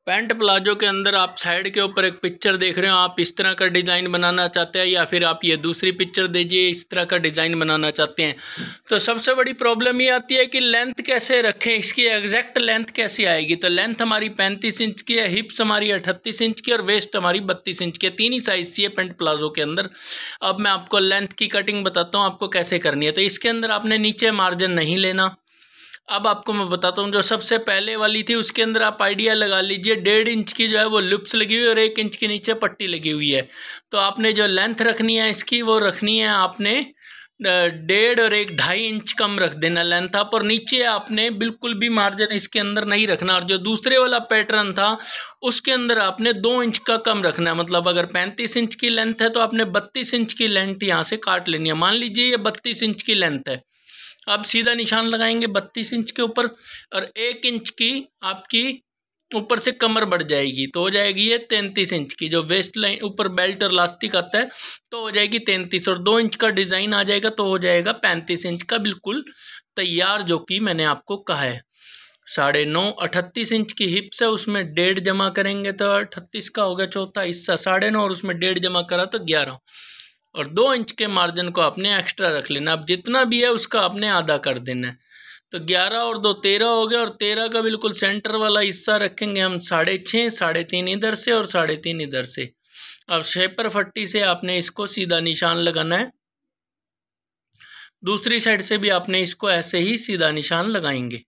Pant palazzo के अंदर आप साइड के ऊपर एक पिक्चर देख रहे हो, आप इस तरह का डिज़ाइन बनाना चाहते हैं या फिर आप ये दूसरी पिक्चर दीजिए, इस तरह का डिज़ाइन बनाना चाहते हैं। तो सबसे बड़ी प्रॉब्लम ये आती है कि लेंथ कैसे रखें, इसकी एग्जैक्ट लेंथ कैसे आएगी। तो लेंथ हमारी 35 इंच की है, हिप्स हमारी 38 इंच की और वेस्ट हमारी 32 इंच की है। तीन ही साइज़ चाहिए पैंट प्लाजो के अंदर। अब मैं आपको लेंथ की कटिंग बताता हूँ आपको कैसे करनी है। तो इसके अंदर आपने नीचे मार्जिन नहीं लेना। अब आपको मैं बताता हूँ, जो सबसे पहले वाली थी उसके अंदर आप आइडिया लगा लीजिए 1.5 इंच की जो है वो लुप्स लगी हुई है और 1 इंच के नीचे पट्टी लगी हुई है। तो आपने जो लेंथ रखनी है इसकी वो रखनी है आपने 1.5 और 1.5 इंच कम रख देना लेंथ आप, और नीचे आपने बिल्कुल भी मार्जिन इसके अंदर नहीं रखना। और जो दूसरे वाला पैटर्न था उसके अंदर आपने 2 इंच का कम रखना है। मतलब अगर 35 इंच की लेंथ है तो आपने 32 इंच की लेंथ यहाँ से काट लेनी है। मान लीजिए ये 32 इंच की लेंथ है, अब सीधा निशान लगाएंगे 32 इंच के ऊपर और 1 इंच की आपकी ऊपर से कमर बढ़ जाएगी तो हो जाएगी ये 33 इंच की। जो वेस्ट लाइन ऊपर बेल्ट और लास्टिक आता है तो हो जाएगी 33, और 2 इंच का डिज़ाइन आ जाएगा तो हो जाएगा 35 इंच का बिल्कुल तैयार, जो कि मैंने आपको कहा है। 9.5 38 इंच की हिप्स है, उसमें 1.5 जमा करेंगे तो 38 का हो गया चौथा हिस्सा 9.5, और उसमें 1.5 जमा करा तो 11, और 2 इंच के मार्जिन को आपने एक्स्ट्रा रख लेना। अब जितना भी है उसका आपने आधा कर देना है। तो 11 और 2 13 हो गया, और 13 का बिल्कुल सेंटर वाला हिस्सा रखेंगे हम 6.5, 3.5 इधर से और 3.5 इधर से। अब शेपर पट्टी से आपने इसको सीधा निशान लगाना है, दूसरी साइड से भी आपने इसको ऐसे ही सीधा निशान लगाएंगे।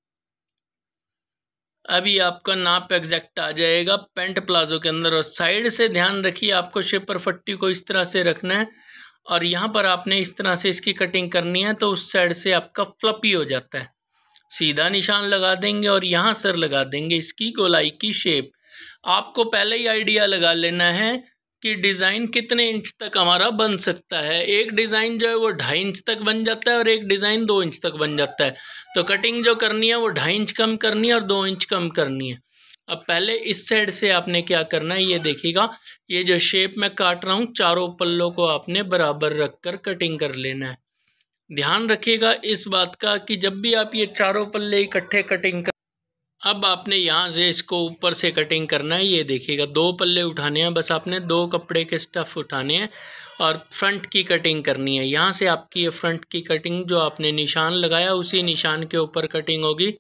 अभी आपका नाप एग्जैक्ट आ जाएगा पैंट प्लाजो के अंदर। और साइड से ध्यान रखिए आपको शेपर पट्टी को इस तरह से रखना है और यहाँ पर आपने इस तरह से इसकी कटिंग करनी है तो उस साइड से आपका फ्लपी हो जाता है। सीधा निशान लगा देंगे और यहाँ सर लगा देंगे इसकी गोलाई की शेप। आपको पहले ही आइडिया लगा लेना है कि डिज़ाइन कितने इंच तक हमारा बन सकता है। एक डिज़ाइन जो है वो 2.5 इंच तक बन जाता है और एक डिज़ाइन 2 इंच तक बन जाता है। तो कटिंग जो करनी है वो 2.5 इंच कम करनी है और 2 इंच कम करनी है। अब पहले इस साइड से आपने क्या करना है, ये देखिएगा, ये जो शेप मैं काट रहा हूँ चारों पल्लों को आपने बराबर रख कर कटिंग कर लेना है। ध्यान रखिएगा इस बात का कि जब भी आप ये चारों पल्ले इकट्ठे कटिंग कर, अब आपने यहाँ से इसको ऊपर से कटिंग करना है। ये देखिएगा 2 पल्ले उठाने हैं, बस आपने 2 कपड़े के स्टफ़ उठाने हैं और फ्रंट की कटिंग करनी है। यहाँ से आपकी ये फ्रंट की कटिंग जो आपने निशान लगाया उसी निशान के ऊपर कटिंग होगी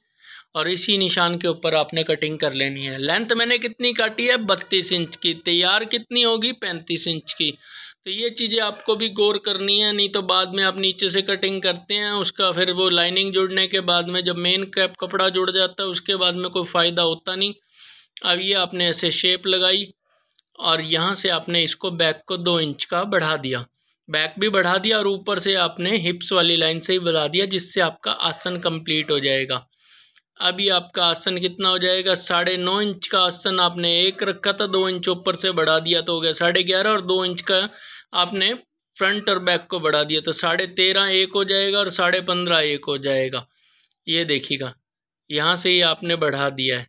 और इसी निशान के ऊपर आपने कटिंग कर लेनी है। लेंथ मैंने कितनी काटी है 32 इंच की, तैयार कितनी होगी 35 इंच की। तो ये चीज़ें आपको भी गौर करनी है, नहीं तो बाद में आप नीचे से कटिंग करते हैं उसका फिर वो लाइनिंग जुड़ने के बाद में जब मेन कैप कपड़ा जुड़ जाता है उसके बाद में कोई फ़ायदा होता नहीं। अब ये आपने ऐसे शेप लगाई और यहाँ से आपने इसको बैक को 2 इंच का बढ़ा दिया, बैक भी बढ़ा दिया और ऊपर से आपने हिप्स वाली लाइन से ही बढ़ा दिया, जिससे आपका आसन कंप्लीट हो जाएगा। अभी आपका आसन कितना हो जाएगा, 9.5 इंच का आसन आपने एक रखा था, 2 इंच ऊपर से बढ़ा दिया तो हो गया 11.5, और 2 इंच का आपने फ्रंट और बैक को बढ़ा दिया तो 13.5 एक हो जाएगा और 15.5 एक हो जाएगा। ये देखिएगा यहाँ से ही आपने बढ़ा दिया है,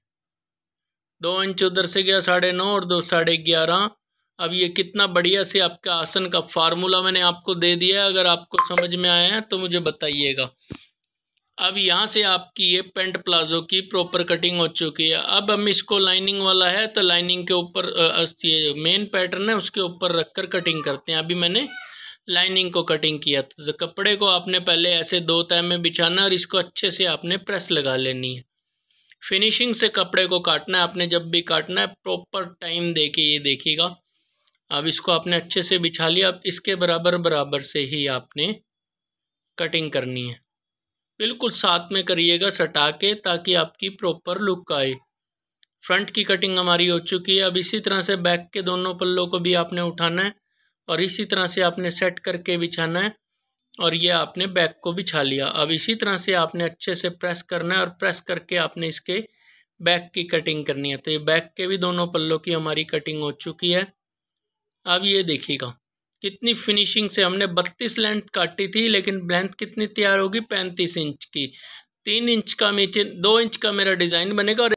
2 इंच उधर से गया 9.5 और 2 11.5। अब ये कितना बढ़िया से आपका आसन का फार्मूला मैंने आपको दे दिया है। अगर आपको समझ में आया है तो मुझे बताइएगा। अब यहाँ से आपकी ये पैंट प्लाजो की प्रॉपर कटिंग हो चुकी है। अब हम इसको लाइनिंग वाला है तो लाइनिंग के ऊपर ये मेन पैटर्न है उसके ऊपर रखकर कटिंग करते हैं। अभी मैंने लाइनिंग को कटिंग किया था तो कपड़े को आपने पहले ऐसे 2 तह में बिछाना और इसको अच्छे से आपने प्रेस लगा लेनी है। फिनिशिंग से कपड़े को काटना है आपने, जब भी काटना है प्रॉपर टाइम दे के। ये देखिएगा अब इसको आपने अच्छे से बिछा लिया। अब इसके बराबर बराबर से ही आपने कटिंग करनी है, बिल्कुल साथ में करिएगा सटा के, ताकि आपकी प्रॉपर लुक आए। फ्रंट की कटिंग हमारी हो चुकी है। अब इसी तरह से बैक के दोनों पल्लों को भी आपने उठाना है और इसी तरह से आपने सेट करके बिछाना है और ये आपने बैक को बिछा लिया। अब इसी तरह से आपने अच्छे से प्रेस करना है और प्रेस करके आपने इसके बैक की कटिंग करनी है। तो ये बैक के भी दोनों पल्लों की हमारी कटिंग हो चुकी है। अब ये देखिएगा कितनी फिनिशिंग से हमने 32 लेंथ काटी थी, लेकिन लेंथ कितनी तैयार होगी 35 इंच की। 3 इंच का नीचे 2 इंच का मेरा डिज़ाइन बनेगा और